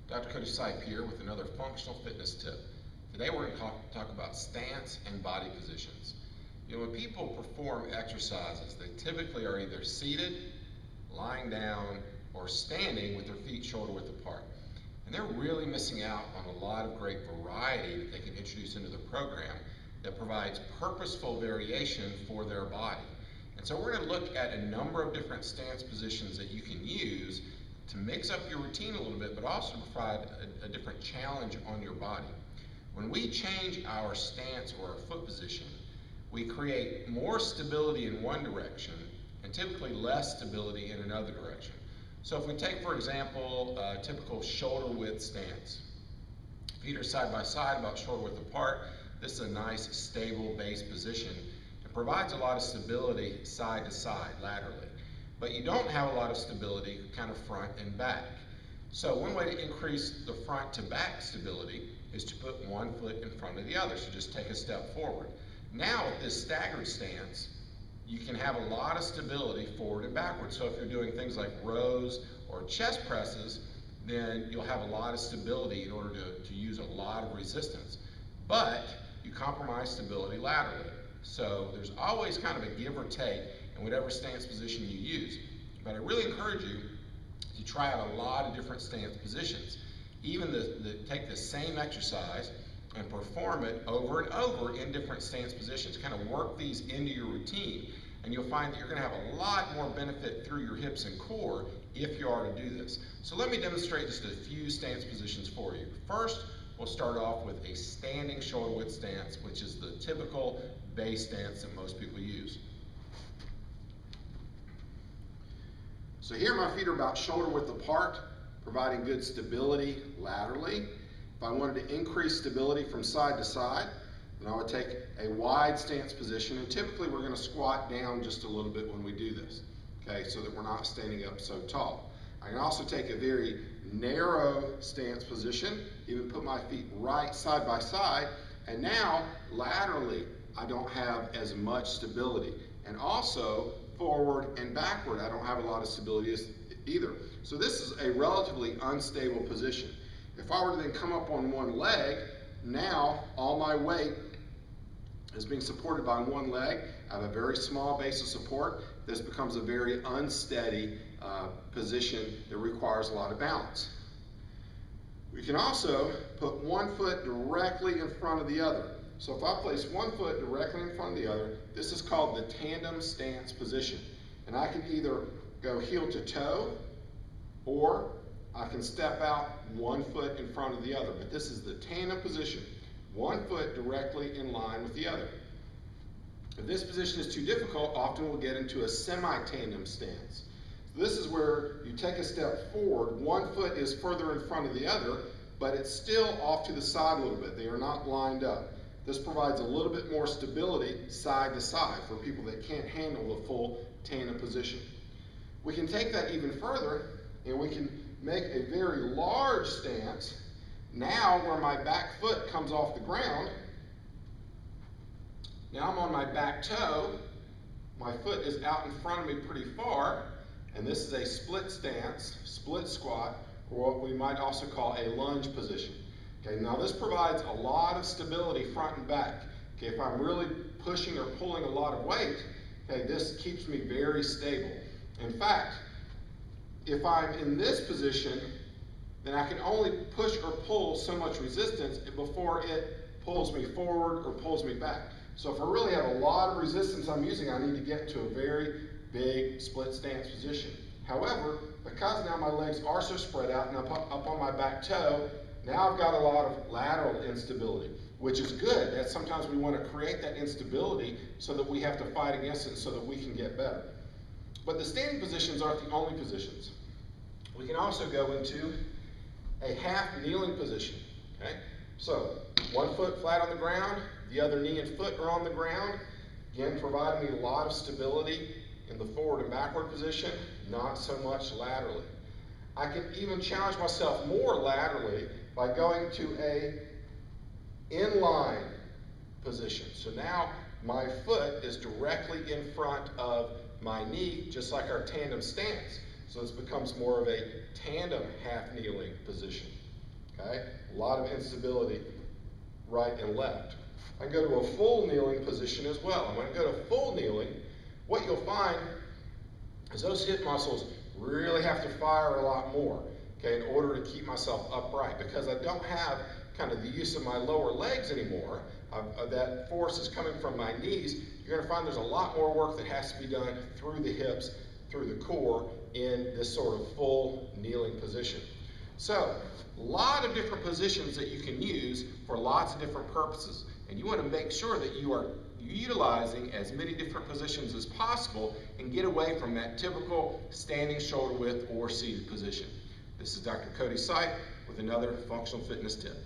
Dr. Cody Sipe here with another functional fitness tip. Today we're going to talk about stance and body positions. When people perform exercises, they typically are either seated, lying down, or standing with their feet shoulder width apart. And they're really missing out on a lot of great variety that they can introduce into the program that provides purposeful variation for their body. And so we're going to look at a number of different stance positions that you can use to mix up your routine a little bit, but also provide a different challenge on your body. When we change our stance or our foot position, we create more stability in one direction and typically less stability in another direction. So if we take, for example, a typical shoulder width stance. Feet are side by side, about shoulder width apart. This is a nice, stable base position. It provides a lot of stability side to side, laterally. But you don't have a lot of stability kind of front and back. So one way to increase the front to back stability is to put one foot in front of the other. So just take a step forward. Now with this staggered stance, you can have a lot of stability forward and backward. So if you're doing things like rows or chest presses, then you'll have a lot of stability in order to use a lot of resistance. But you compromise stability laterally. So there's always kind of a give or take in whatever stance position you use. But I really encourage you to try out a lot of different stance positions. Even take the same exercise and perform it over and over in different stance positions. Kind of work these into your routine, and you'll find that you're going to have a lot more benefit through your hips and core if you are to do this. So let me demonstrate just a few stance positions for you. First, we'll start off with a standing shoulder width stance, which is the typical base stance that most people use. So here my feet are about shoulder width apart, providing good stability laterally. If I wanted to increase stability from side to side, then I would take a wide stance position, and typically we're going to squat down just a little bit when we do this, okay, so that we're not standing up so tall. I can also take a very narrow stance position, even put my feet right side by side, and now laterally I don't have as much stability. And also forward and backward, I don't have a lot of stability either. So this is a relatively unstable position. If I were to then come up on one leg, now all my weight is being supported by one leg. I have a very small base of support. This becomes a very unsteady position that requires a lot of balance. We can also put one foot directly in front of the other. So if I place one foot directly in front of the other, this is called the tandem stance position. And I can either go heel to toe, or I can step out one foot in front of the other. But this is the tandem position, one foot directly in line with the other. If this position is too difficult, often we'll get into a semi-tandem stance. So this is where you take a step forward, one foot is further in front of the other, but it's still off to the side a little bit. They are not lined up. This provides a little bit more stability side to side for people that can't handle the full tandem position. We can take that even further, and we can make a very large stance. Now where my back foot comes off the ground, now I'm on my back toe, my foot is out in front of me pretty far, and this is a split stance, split squat, or what we might also call a lunge position. Okay, now this provides a lot of stability front and back. Okay, if I'm really pushing or pulling a lot of weight, okay, this keeps me very stable. In fact, if I'm in this position, then I can only push or pull so much resistance before it pulls me forward or pulls me back. So if I really have a lot of resistance I'm using, I need to get to a very big split stance position. However, because now my legs are so spread out and up on my back toe, now I've got a lot of lateral instability, which is good. That's sometimes we want to create that instability so that we have to fight against it so that we can get better. But the standing positions aren't the only positions. We can also go into a half kneeling position, okay? So one foot flat on the ground, the other knee and foot are on the ground, again providing me a lot of stability in the forward and backward position, not so much laterally. I can even challenge myself more laterally by going to a inline position. So now my foot is directly in front of my knee, just like our tandem stance. So this becomes more of a tandem half kneeling position. okay? A lot of instability right and left. I can go to a full kneeling position as well. And when I go to full kneeling, what you'll find is those hip muscles really have to fire a lot more, okay, in order to keep myself upright, because I don't have kind of the use of my lower legs anymore. That force is coming from my knees. You're going to find there's a lot more work that has to be done through the hips, through the core, in this sort of full kneeling position. So, a lot of different positions that you can use for lots of different purposes. And you want to make sure that you are utilizing as many different positions as possible and get away from that typical standing shoulder width or seated position. This is Dr. Cody Sipe with another functional fitness tip.